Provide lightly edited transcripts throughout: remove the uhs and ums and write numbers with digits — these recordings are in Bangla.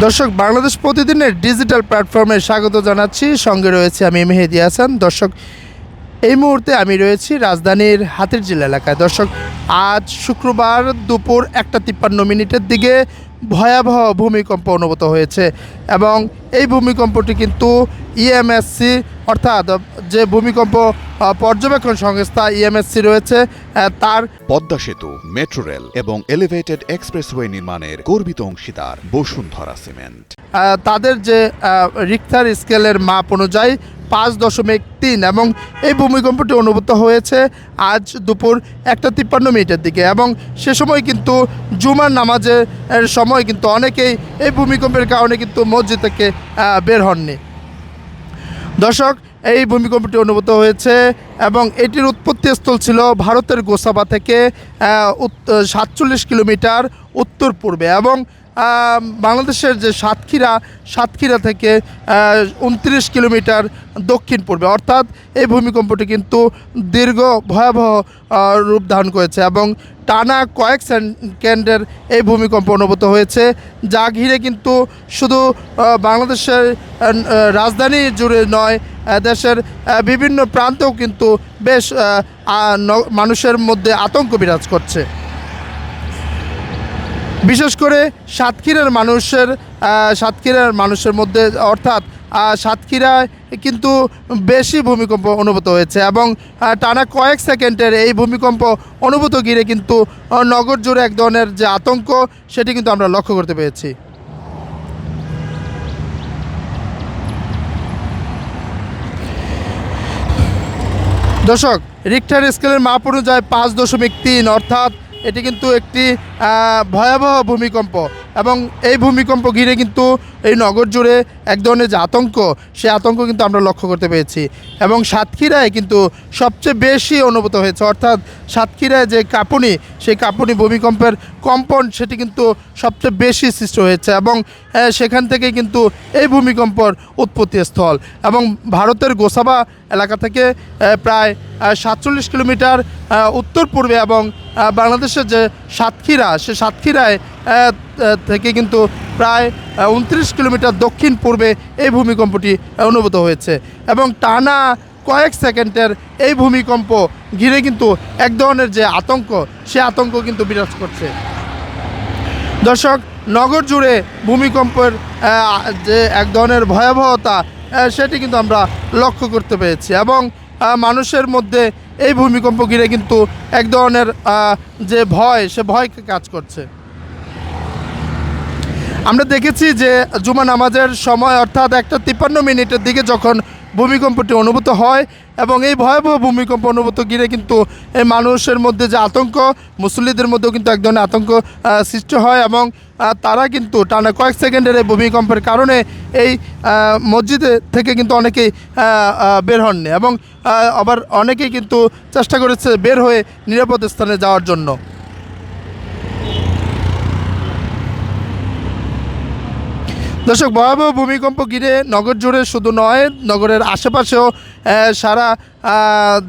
দর্শক, বাংলাদেশ প্রতিদিনের ডিজিটাল প্ল্যাটফর্মে স্বাগত জানাচ্ছি। সঙ্গে রয়েছে আমি মেহেদি হাসান। দর্শক, এই মুহূর্তে আমি রয়েছি রাজধানীর হাতিরঝিল এলাকায়। দর্শক, আজ শুক্রবার দুপুর 1:53 দিকে ভয়াবহ ভূমিকম্প অনুভূত হয়েছে এবং এই ভূমিকম্পটি কিন্তু ইএমএসসি অর্থাৎ যে ভূমিকম্প পর্যবেক্ষণ সংস্থা ইএমএসসি রয়েছে তার পদ্মা সেতু, মেট্রো রেল এবং এলিভেটেড এক্সপ্রেসওয়ে নির্মাণের গর্বিত অংশীদার বসুন্ধরা সিমেন্ট তাদের যে রিক্টার স্কেলের মাপ অনুযায়ী 5.3 এবং এই ভূমিকম্পটি অনুভূত হয়েছে আজ দুপুর 1:53 দিকে এবং সে সময় কিন্তু জুমার নামাজের সময় কিন্তু অনেকেই এই ভূমিকম্পের কারণে কিন্তু মসজিদ থেকে বের হননি। দর্শক, এই ভূমিকম্পটি অনুভূত হয়েছে এবং এটির উৎপত্তিস্থল ছিল ভারতের গোসাবা থেকে 47 কিলোমিটার উত্তর পূর্বে এবং বাংলাদেশের যে সাতক্ষীরা থেকে 29 কিলোমিটার দক্ষিণ পূর্বে, অর্থাৎ এই ভূমিকম্পটি কিন্তু দীর্ঘ ভয়াবহ রূপ ধারণ করেছে এবং টানা কয়েক সেকেন্ডের এই ভূমিকম্প অনুভূত হয়েছে, যা ঘিরে কিন্তু শুধু বাংলাদেশের রাজধানী জুড়ে নয়, দেশের বিভিন্ন প্রান্তেও কিন্তু বেশ মানুষের মধ্যে আতঙ্ক বিরাজ করছে। বিশেষ করে সাতক্ষীরার মানুষের মধ্যে, অর্থাৎ সাতক্ষীরায় কিন্তু বেশি ভূমিকম্প অনুভূত হয়েছে এবং টানা কয়েক সেকেন্ডের এই ভূমিকম্প অনুভূত ঘিরে কিন্তু নগর জুড়ে এক ধরনের যে আতঙ্ক সেটি কিন্তু আমরা লক্ষ্য করতে পেরেছি। দর্শক, রিক্টার স্কেলের মাপ অনুযায়ী 5.3 অর্থাৎ এটি কিন্তু একটি ভয়াবহ ভূমিকম্প এবং এই ভূমিকম্প ঘিরে কিন্তু এই নগর জুড়ে এক ধরনের যে আতঙ্ক, সেই আতঙ্ক কিন্তু আমরা লক্ষ্য করতে পেরেছি এবং সাতক্ষীরায় কিন্তু সবচেয়ে বেশি অনুভূত হয়েছে, অর্থাৎ সাতক্ষীরায় যে কাঁপুনি, সেই কাঁপুনি ভূমিকম্পের কম্পন সেটি কিন্তু সবচেয়ে বেশি সৃষ্টি হয়েছে এবং সেখান থেকে কিন্তু এই ভূমিকম্পর উৎপত্তিস্থল এবং ভারতের গোসাবা এলাকা থেকে প্রায় 47 কিলোমিটার উত্তর পূর্বে এবং বাংলাদেশের যে সাতক্ষীরা, সে সাতক্ষীরায় থেকে কিন্তু প্রায় 29 কিলোমিটার দক্ষিণ পূর্বে এই ভূমিকম্পটি অনুভূত হয়েছে এবং টানা কয়েক সেকেন্ডের এই ভূমিকম্প ঘিরে কিন্তু এক ধরনের যে আতঙ্ক, সে আতঙ্ক কিন্তু বিরাজ করছে। দর্শক, নগর জুড়ে ভূমিকম্পের যে এক ধরনের ভয়াবহতা সেটি কিন্তু আমরা লক্ষ্য করতে পেরেছি এবং মানুষের মধ্যে এই ভূমিকম্প ঘিরে কিন্তু এক ধরনের যে ভয়, সে ভয় কাজ করছে। আমরা দেখেছি যে জুমা নামাজের সময় অর্থাৎ 1:53 দিকে যখন ভূমিকম্পটি অনুভূত হয় এবং এই ভয়াবহ ভূমিকম্প অনুভূত ঘিরে কিন্তু এই মানুষের মধ্যে যে আতঙ্ক, মুসল্লিদের মধ্যেও কিন্তু এক ধরনের আতঙ্ক সৃষ্টি হয় এবং তারা কিন্তু টানা কয়েক সেকেন্ডের এই ভূমিকম্পের কারণে এই মসজিদে থেকে কিন্তু অনেকেই বের হননি এবং আবার অনেকেই কিন্তু চেষ্টা করেছে বের হয়ে নিরাপদ স্থানে যাওয়ার জন্য। দর্শক, ভয়াবহ ভূমিকম্প ঘিরে নগর জুড়ে শুধু নয়, নগরের আশেপাশেও সারা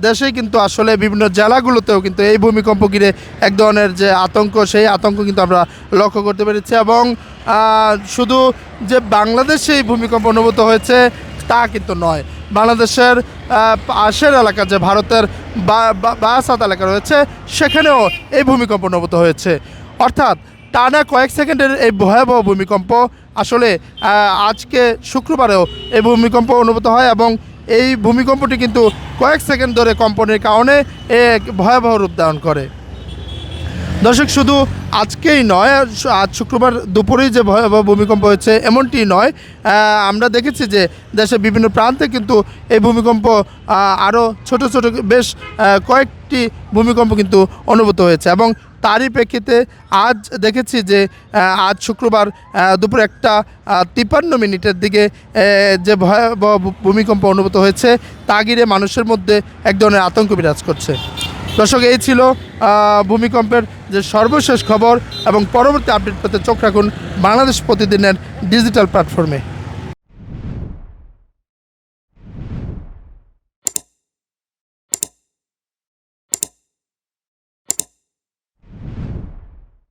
দেশে কিন্তু আসলে বিভিন্ন জেলাগুলোতেও কিন্তু এই ভূমিকম্প ঘিরে এক ধরনের যে আতঙ্ক, সেই আতঙ্ক কিন্তু আমরা লক্ষ্য করতে পেরেছি এবং শুধু যে বাংলাদেশে এই ভূমিকম্প অনুভূত হয়েছে তা কিন্তু নয়, বাংলাদেশের পাশের এলাকা যে ভারতের বায়াসাত এলাকা রয়েছে সেখানেও এই ভূমিকম্প অনুভূত হয়েছে, অর্থাৎ টানা কয়েক সেকেন্ডের এই ভয়াবহ ভূমিকম্প আসলে আজকে শুক্রবারেও এই ভূমিকম্প অনুভূত হয় এবং এই ভূমিকম্পটি কিন্তু কয়েক সেকেন্ড ধরে কম্পনের কারণে এক ভয়াবহ রূপ ধারণ করে। দর্শক, শুধু আজকেই নয়, আজ শুক্রবার দুপুরেই যে ভয়াবহ ভূমিকম্প হয়েছে এমনটি নয়, আমরা দেখেছি যে দেশের বিভিন্ন প্রান্তে কিন্তু এই ভূমিকম্প আরও ছোট ছোট বেশ কয়েকটি ভূমিকম্প কিন্তু অনুভূত হয়েছে এবং তারই প্রেক্ষিতে আজ দেখেছি যে আজ শুক্রবার দুপুর 1:53 দিকে যে ভয়াবহ ভূমিকম্প অনুভূত হয়েছে তা ঘিরে মানুষের মধ্যে এক ধরনের আতঙ্ক বিরাজ করছে। দর্শক, এই ছিল ভূমিকম্পের যে সর্বশেষ খবর এবং পরবর্তী আপডেট পেতে চোখ রাখুন বাংলাদেশ প্রতিদিনের ডিজিটাল প্ল্যাটফর্মে।